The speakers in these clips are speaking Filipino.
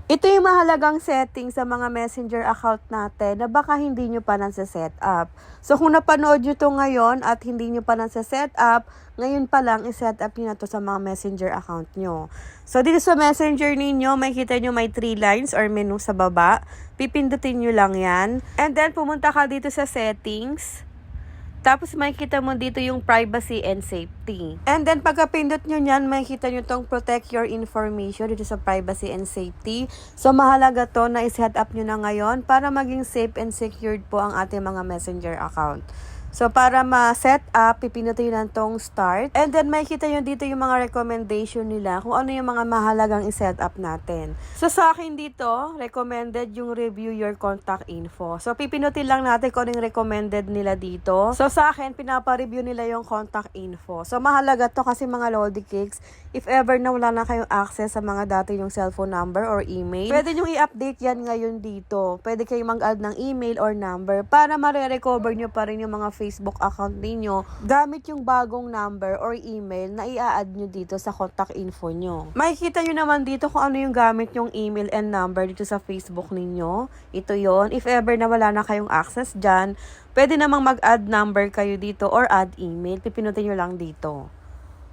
Ito yung mahalagang setting sa mga messenger account natin na baka hindi nyo pa nasa-set up. So kung napanood nyo to ngayon at hindi nyo pa nasa-set up, ngayon pa lang i-set up nyo na to sa mga messenger account nyo. So dito sa messenger ninyo, makikita nyo may 3 lines or menu sa baba. Pipindutin nyo lang yan. And then pumunta ka dito sa settings. Tapos makikita mo dito yung privacy and safety. And then pagka-pindot nyo nyan, makikita nyo tong protect your information dito sa privacy and safety. So mahalaga to na i-set up nyo na ngayon para maging safe and secured po ang ating mga messenger account. So para ma-set up, pipindutin nyo lang tong start. And then makikita nyo dito yung mga recommendation nila kung ano yung mga mahalagang i-set up natin. So sa akin dito, recommended yung review your contact info. So pipindutin lang natin kung ano yung recommended nila dito. So sa akin, pinapa-review nila yung contact info. So mahalaga to kasi mga Lodi Cakes, if ever na wala na kayong access sa mga dati yung cellphone number or email, pwede nyo i-update yan ngayon dito. Pwede kayong mag-add ng email or number para mare-recover nyo pa rin yung mga Facebook account ninyo gamit yung bagong number or email na i-add nyo dito sa contact info nyo. Makikita nyo naman dito kung ano yung gamit yung email and number dito sa Facebook ninyo. Ito yon. If ever na wala na kayong access dyan, pwede namang mag-add number kayo dito or add email. Pipinutin nyo lang dito.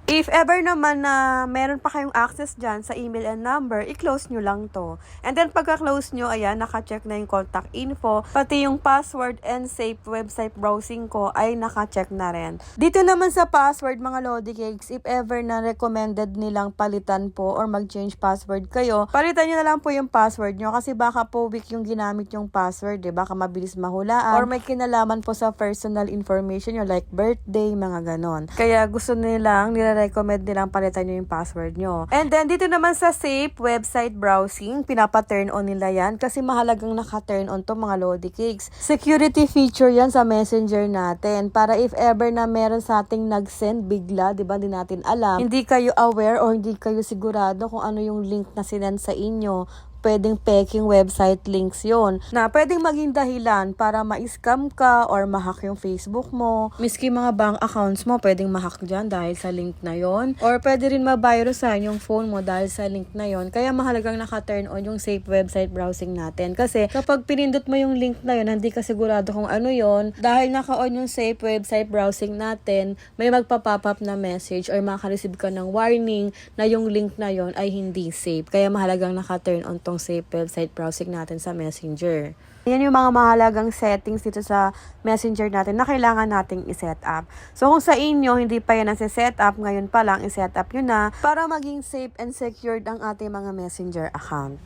If ever naman na meron pa kayong access dyan sa email and number, i-close nyo lang to. And then pagka-close nyo, ayan, naka-check na yung contact info. Pati yung password and safe website browsing ko ay naka-check na rin. Dito naman sa password, mga Lodi Cakes, if ever na recommended nilang palitan po or mag-change password kayo, palitan nyo na lang po yung password nyo kasi baka po weak yung ginamit yung password, baka mabilis mahulaan or may kinalaman po sa personal information nyo like birthday, mga ganon. Kaya gusto nilang recommend nilang palitan nyo yung password nyo. And then, dito naman sa safe website browsing, pinapa-turn on nila yan kasi mahalagang naka-turn on to mga Lodi Cakes. Security feature yan sa messenger natin para if ever na meron sa ating nag-send bigla, di ba, di natin alam, hindi kayo aware or hindi kayo sigurado kung ano yung link na sinend sa inyo, pwedeng peking website links yon na pwedeng maging dahilan para ma-scam ka or ma-hack yung Facebook mo. Miski mga bank accounts mo, pwedeng ma-hack dyan dahil sa link na yon. Or pwede rin ma-virusan yung phone mo dahil sa link na yon. Kaya mahalagang naka-turn on yung safe website browsing natin. Kasi kapag pinindot mo yung link na yon, hindi ka sigurado kung ano yon. Dahil naka-on yung safe website browsing natin, may magpa-pop up na message or makareceive ka ng warning na yung link na yon ay hindi safe. Kaya mahalagang naka-turn on tong safe website browsing natin sa Messenger. Yan yung mga mahalagang settings dito sa Messenger natin na kailangan nating i-set up. So kung sa inyo, hindi pa yan nasa-set up, ngayon pa lang i-set up nyo na para maging safe and secured ang ating mga Messenger account.